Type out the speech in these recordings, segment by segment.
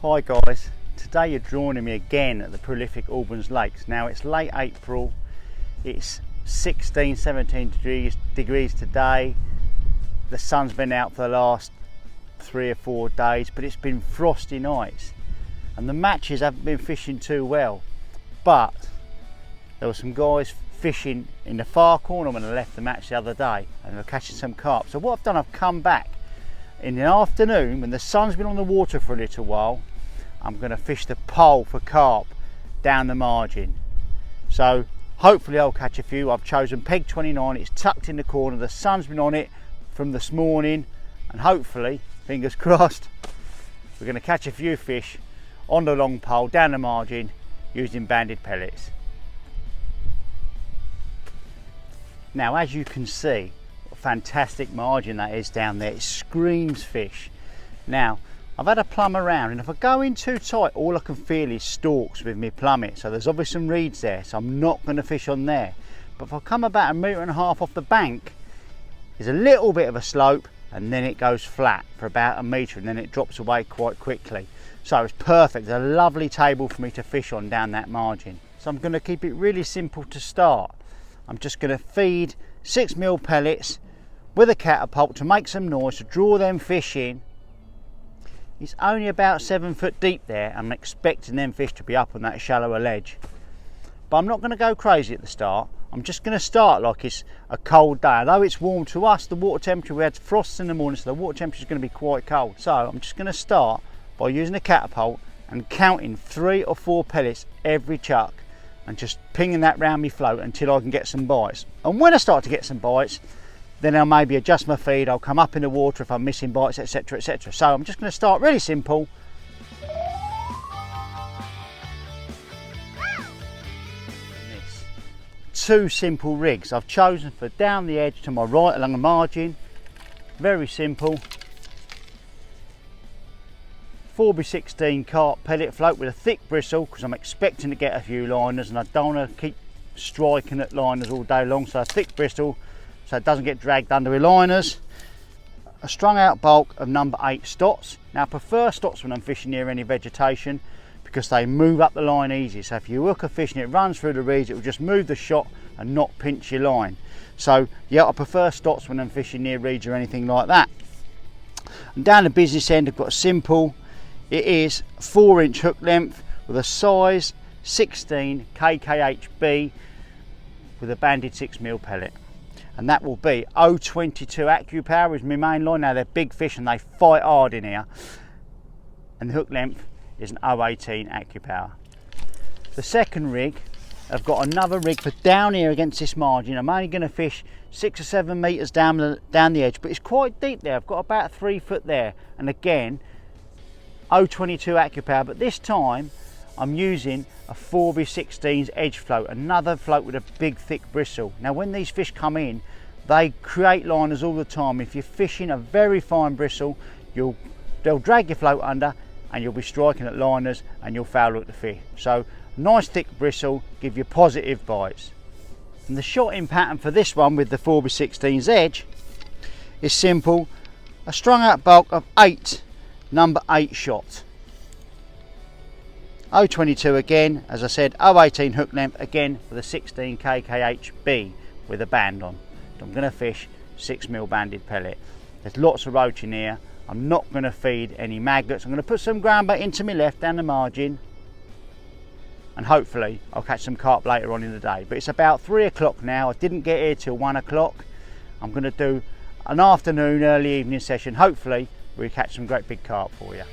Hi guys, today you're joining me again at the prolific Albans Lakes. Now it's late April, it's 17 degrees today. The sun's been out for the last 3 or 4 days, but it's been frosty nights and the matches haven't been fishing too well. But there were some guys fishing in the far corner when I left the match the other day and they're catching some carp. So what I've done, I've come back in the afternoon when the sun's been on the water for a little while. I'm going to fish the pole for carp down the margin. So hopefully I'll catch a few. I've chosen peg 29, it's tucked in the corner, the sun's been on it from this morning, and hopefully, fingers crossed, we're going to catch a few fish on the long pole down the margin using banded pellets. Now as you can see, what a fantastic margin that is down there, it screams fish. Now I've had a plumb around, and if I go in too tight, all I can feel is stalks with me plummet. So there's obviously some reeds there, so I'm not going to fish on there. But if I come about 1.5 meters off the bank, there's a little bit of a slope, and then it goes flat for about 1 meter, and then it drops away quite quickly. So it's perfect. It's a lovely table for me to fish on down that margin. So I'm going to keep it really simple to start. I'm just going to feed 6mm pellets with a catapult to make some noise, to draw them fish in. It's only about 7 foot deep there. I'm expecting them fish to be up on that shallower ledge. But I'm not going to go crazy at the start. I'm just going to start like it's a cold day. Although it's warm to us, the water temperature, we had frosts in the morning, so the water temperature is going to be quite cold. So I'm just going to start by using a catapult and counting 3 or 4 pellets every chuck and just pinging that round me float until I can get some bites. And when I start to get some bites, then I'll maybe adjust my feed, I'll come up in the water if I'm missing bites, etc, etc. So I'm just going to start really simple. Two simple rigs I've chosen for down the edge to my right along the margin. Very simple. 4x16 carp pellet float with a thick bristle, because I'm expecting to get a few liners and I don't want to keep striking at liners all day long, so a thick bristle so it doesn't get dragged under with liners. A strung out bulk of number 8 stots. Now I prefer stots when I'm fishing near any vegetation because they move up the line easy. So if you hook a fish and it runs through the reeds, it will just move the shot and not pinch your line. So yeah, I prefer stots when I'm fishing near reeds or anything like that. And down the business end I've got a simple, it is 4-inch hook length with a size 16 KKHB with a banded 6mm pellet. And that will be 0.22 AccuPower is my main line. Now they're big fish and they fight hard in here. And the hook length is an 0.18 AccuPower. The second rig, I've got another rig for down here against this margin. I'm only going to fish 6 or 7 meters down the edge, but it's quite deep there. I've got about 3 foot there. And again, 0.22 AccuPower, but this time I'm using a 4x16's edge float, another float with a big thick bristle. Now when these fish come in, they create liners all the time. If you're fishing a very fine bristle, they'll drag your float under and you'll be striking at liners and you'll foul hook the fish. So nice thick bristle, give you positive bites. And the shotting pattern for this one with the 4x16's edge is simple. A strung out bulk of 8 number 8 shot. 0.22 again, as I said, 0.18 hook length again with a 16 KKHB with a band on. I'm going to fish 6mm banded pellet. There's lots of roach in here. I'm not going to feed any maggots. I'm going to put some ground bait into my left down the margin, and hopefully I'll catch some carp later on in the day. But it's about 3 o'clock now. I didn't get here till 1 o'clock. I'm going to do an afternoon, early evening session. Hopefully we'll catch some great big carp for you.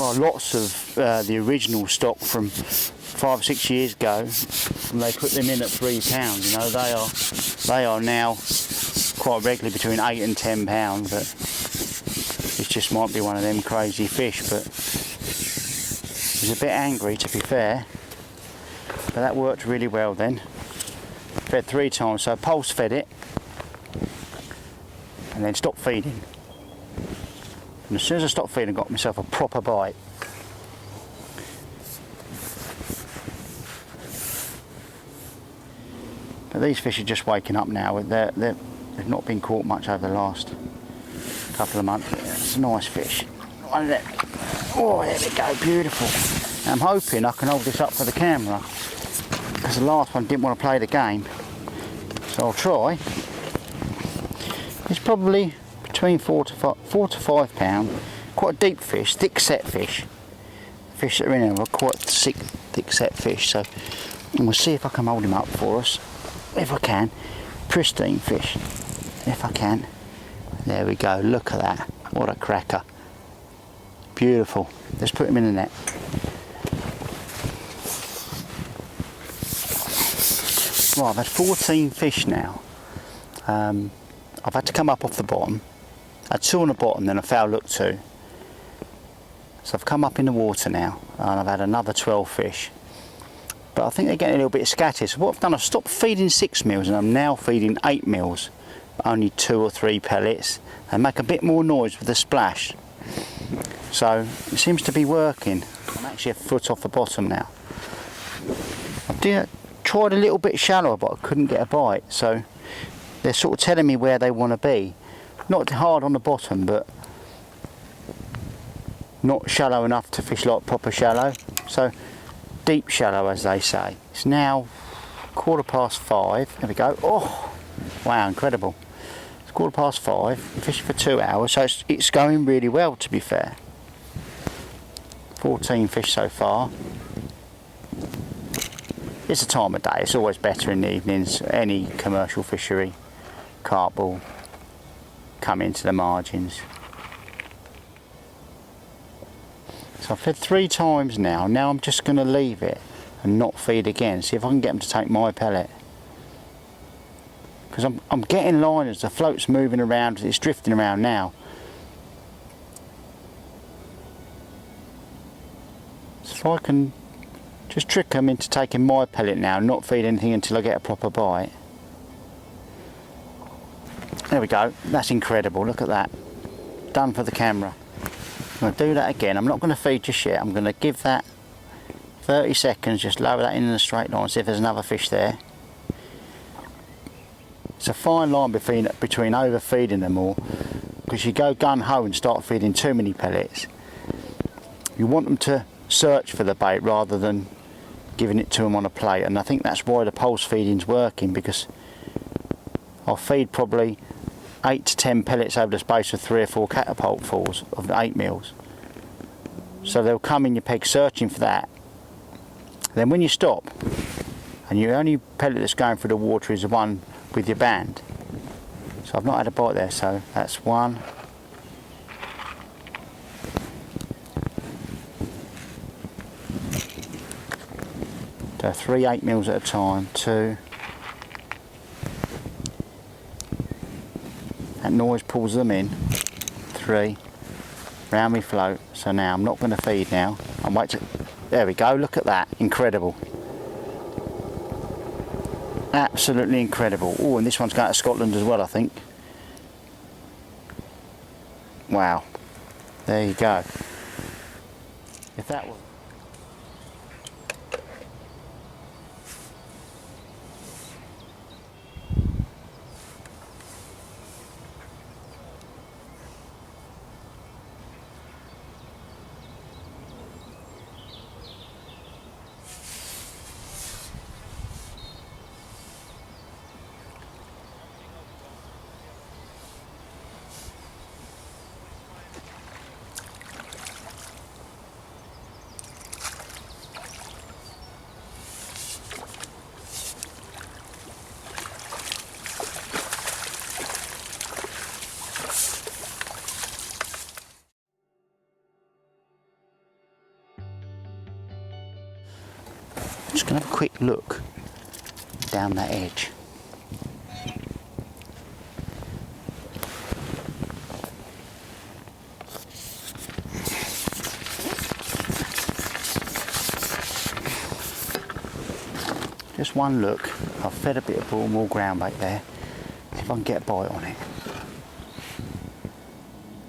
well, lots of the original stock from 5 or 6 years ago, and they put them in at £3. You know, they are now quite regularly between £8 and £10, but it just might be one of them crazy fish. But he's a bit angry, to be fair, but that worked really well then. Fed 3 times, so pulse fed it and then stopped feeding. And as soon as I stopped feeding, I got myself a proper bite. But these fish are just waking up now. They've not been caught much over the last couple of months. It's a nice fish. Oh, there we go, beautiful. I'm hoping I can hold this up for the camera, because the last one didn't want to play the game. So I'll try. It's probably between 4 to 5 pound. Quite a deep fish, thick set fish. Fish that are in here are quite thick set fish. So and we'll see if I can hold him up for us. If I can. Pristine fish. If I can. There we go. Look at that. What a cracker. Beautiful. Let's put him in the net. Right, I've had 14 fish now. I've had to come up off the bottom. I had 2 on the bottom, then I foul hook 2. So I've come up in the water now, and I've had another 12 fish. But I think they're getting a little bit scattered. So what I've done, I've stopped feeding 6 mils, and I'm now feeding 8 mils. Only 2 or 3 pellets. They make a bit more noise with the splash. So it seems to be working. I'm actually a foot off the bottom now. I tried a little bit shallower, but I couldn't get a bite. So they're sort of telling me where they want to be. Not hard on the bottom, but not shallow enough to fish like proper shallow. So deep shallow, as they say. It's now 5:15. There we go. Oh, wow, incredible. It's 5:15. Fishing for 2 hours, so it's going really well, to be fair. 14 fish so far. It's a time of day. It's always better in the evenings. Any commercial fishery, carp will come into the margins. So I've fed 3 times now. Now I'm just going to leave it and not feed again. See if I can get them to take my pellet. Because I'm getting liners. The float's moving around. It's drifting around now. So if I can just trick them into taking my pellet now, not feed anything until I get a proper bite. There we go. That's incredible. Look at that. Done for the camera. I'm going to do that again. I'm not going to feed just yet. I'm going to give that 30 seconds, just lower that in a straight line, see if there's another fish there. It's a fine line between overfeeding them all, because you go gun-ho and start feeding too many pellets. You want them to search for the bait rather than giving it to them on a plate, and I think that's why the pulse feeding's working, because I'll feed probably 8 to 10 pellets over the space of 3 or 4 catapult falls of 8 mils. So they'll come in your peg searching for that. Then when you stop, and your only pellet that's going through the water is the one with your band. So I've not had a bite there, so that's 1. So 3 8 mils at a time, 2. That noise pulls them in, 3. Round me float. So now I'm not going to feed now. I'm waiting. There we go. Look at that. Incredible. Absolutely incredible. Oh, and this one's going to Scotland as well, I think. Wow. There you go. If that was... just going to have a quick look down that edge. Just one look. I've fed a bit of Bournemouth groundbait there. See if I can get a bite on it.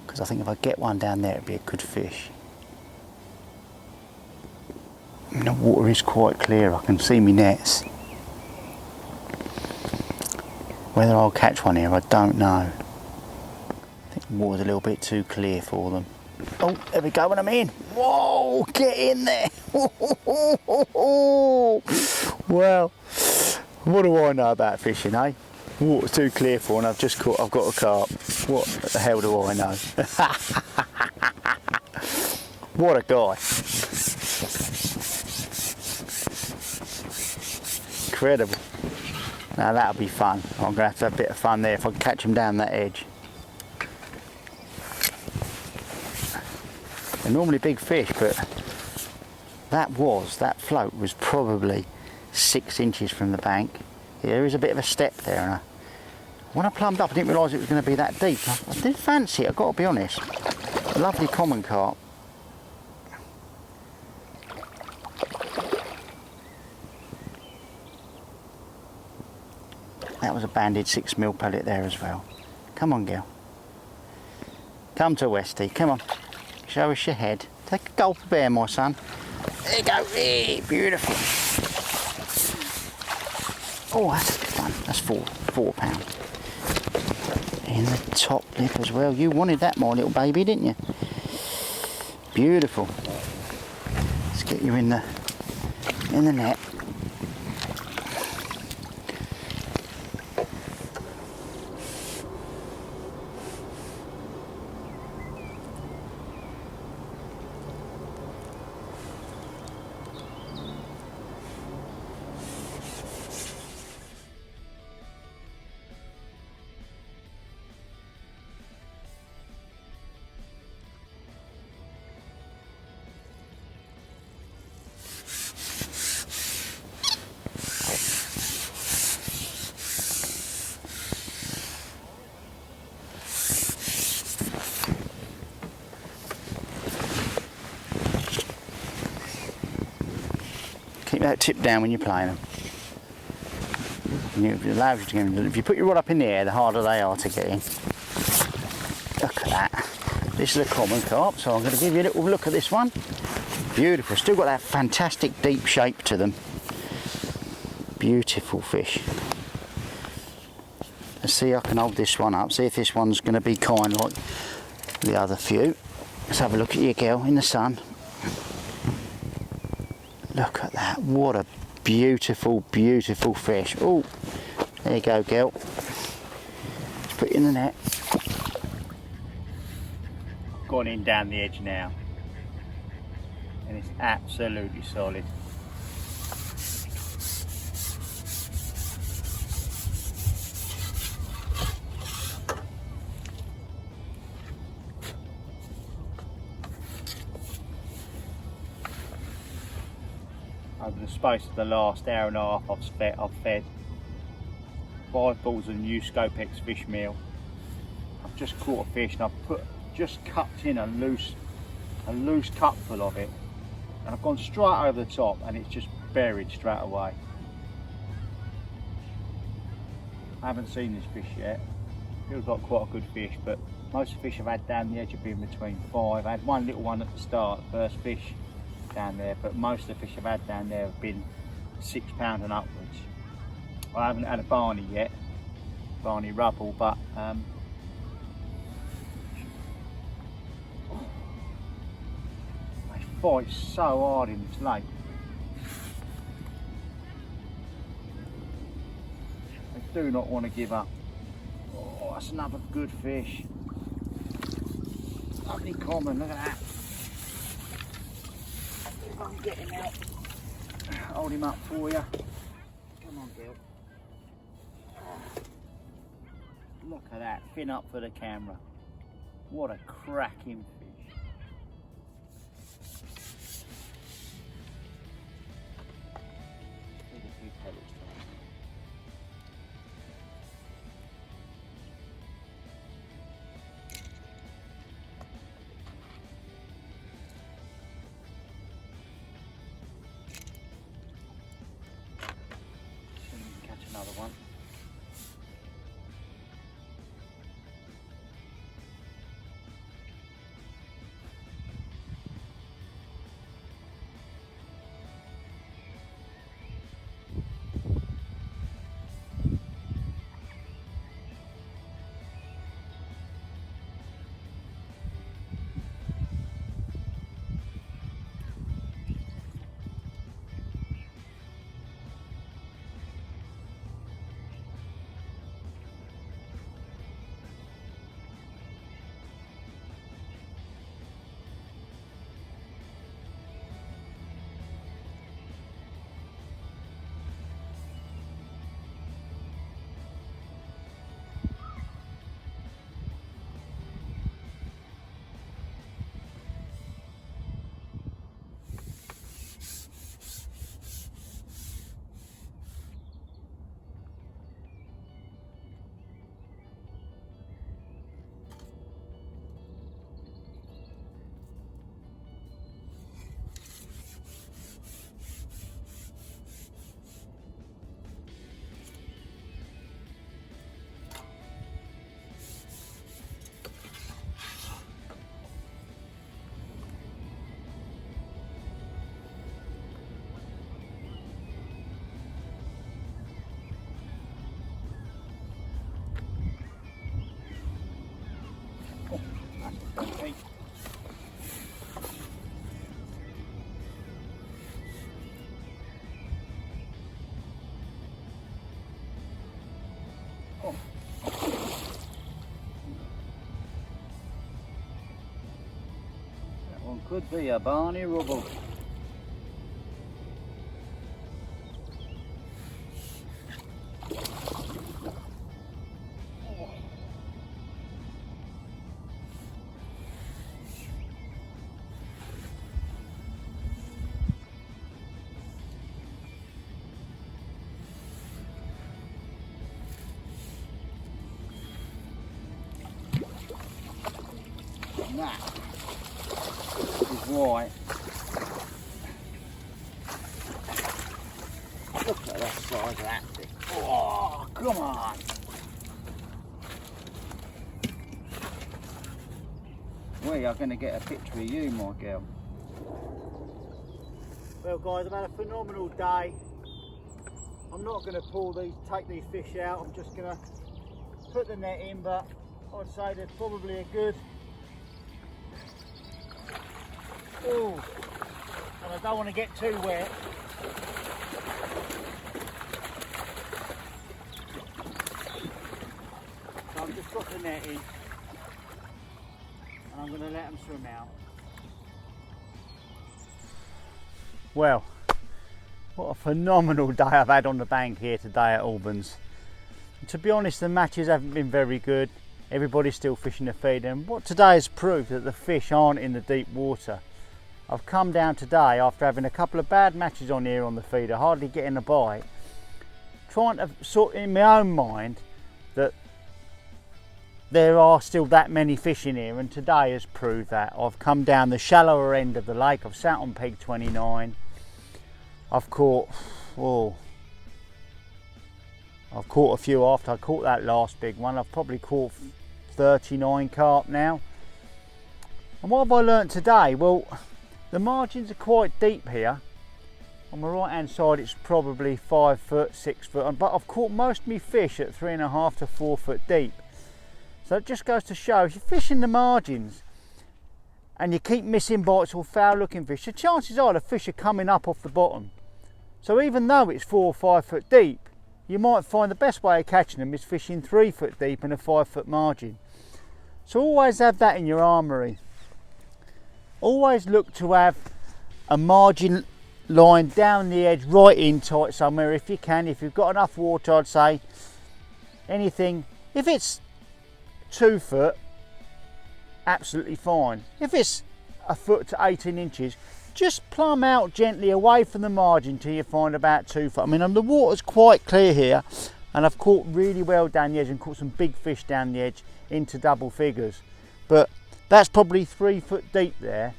Because I think if I get one down there, it'd be a good fish. And the water is quite clear. I can see my nets. Whether I'll catch one here, I don't know. I think the water's a little bit too clear for them. Oh, there we go, when I'm in. Whoa, get in there. Well, what do I know about fishing, eh? Water's too clear for, and I've got a carp. What the hell do I know? What a guy. Incredible. Now that'll be fun. I'm going to have a bit of fun there if I can catch him down that edge. They're normally big fish, but that float was probably 6 inches from the bank. Yeah, there is a bit of a step there, and when I plumbed up I didn't realise it was going to be that deep. I did fancy it, I've got to be honest. A lovely common carp. That was a banded 6mm pellet there as well. Come on, girl. Come to Westy, come on. Show us your head. Take a gulp of air, my son. There you go. Hey, beautiful. Oh, that's a good one. That's £4. In the top lip as well. You wanted that, my little baby, didn't you? Beautiful. Let's get you in the net. Keep that tip down when you're playing them. It allows you to get in. If you put your rod up in the air, the harder they are to get in. Look at that. This is a common carp, so I'm going to give you a little look at this one. Beautiful. Still got that fantastic deep shape to them. Beautiful fish. Let's see if I can hold this one up. See if this one's going to be kind like the other few. Let's have a look at you, girl, in the sun. Look at that, what a beautiful, beautiful fish. Oh, there you go, girl. Let's put it in the net. Gone in down the edge now. And it's absolutely solid. Over the space of the last hour and a half, I've fed 5 balls of new Scopex fish meal. I've just caught a fish and I've just cupped in a loose cupful of it, and I've gone straight over the top, and it's just buried straight away. I haven't seen this fish yet. Feels like quite a good fish, but most of the fish I've had down the edge have been between 5. I had one little one at the start, first fish down there, but most of the fish I've had down there have been £6 and upwards. I haven't had a Barney yet, Barney rubble, but they fight so hard in this lake. They do not want to give up. Oh, that's another good fish. Lovely common, look at that. I'll get him out. Hold him up for you. Come on, girl. Oh, look at that. Fin up for the camera. What a cracking fish. could be a Barney Rubble. And that is why. Look at the size of that thing. Oh, come on. We are going to get a picture of you, my girl. Well guys, I've had a phenomenal day. I'm not going to take these fish out. I'm just going to put the net in, but I'd say there's probably a good, oh, and I don't want to get too wet. So I've just got the net in, and I'm going to let them swim out. Well, what a phenomenal day I've had on the bank here today at Albans. And to be honest, the matches haven't been very good. Everybody's still fishing the feeder, and what today has proved that the fish aren't in the deep water. I've come down today after having a couple of bad matches on here on the feeder, hardly getting a bite, trying to sort in my own mind that there are still that many fish in here, and today has proved that. I've come down the shallower end of the lake. I've sat on peg 29. I've caught, I've caught a few after I caught that last big one. I've probably caught 39 carp now. And what have I learnt today? Well, the margins are quite deep here. On the right hand side it's probably 5 foot, 6 foot, but I've caught most of my fish at 3.5 to 4 foot deep. So it just goes to show, if you're fishing the margins and you keep missing bites or foul looking fish, the chances are the fish are coming up off the bottom. So even though it's 4 or 5 foot deep, you might find the best way of catching them is fishing 3 foot deep and a 5 foot margin. So always have that in your armoury. Always look to have a margin line down the edge, right in tight somewhere if you can. If you've got enough water, I'd say anything, if it's 2 foot, absolutely fine. If it's a foot to 18 inches, just plumb out gently away from the margin till you find about 2 foot. I mean, the water's quite clear here, and I've caught really well down the edge and caught some big fish down the edge into double figures. But that's probably 3 foot deep there.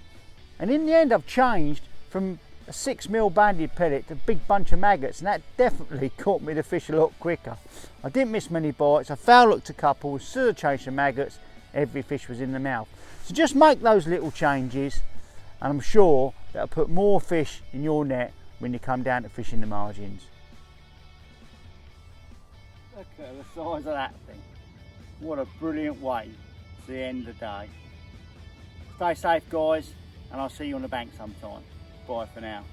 And in the end, I've changed from a 6mm banded pellet to a big bunch of maggots, and that definitely caught me the fish a lot quicker. I didn't miss many bites. I foul looked a couple, as soon as I changed the maggots, every fish was in the mouth. So just make those little changes, and I'm sure that'll put more fish in your net when you come down to fishing the margins. Look at the size of that thing. What a brilliant way to the end of the day. Stay safe guys, and I'll see you on the bank sometime. Bye for now.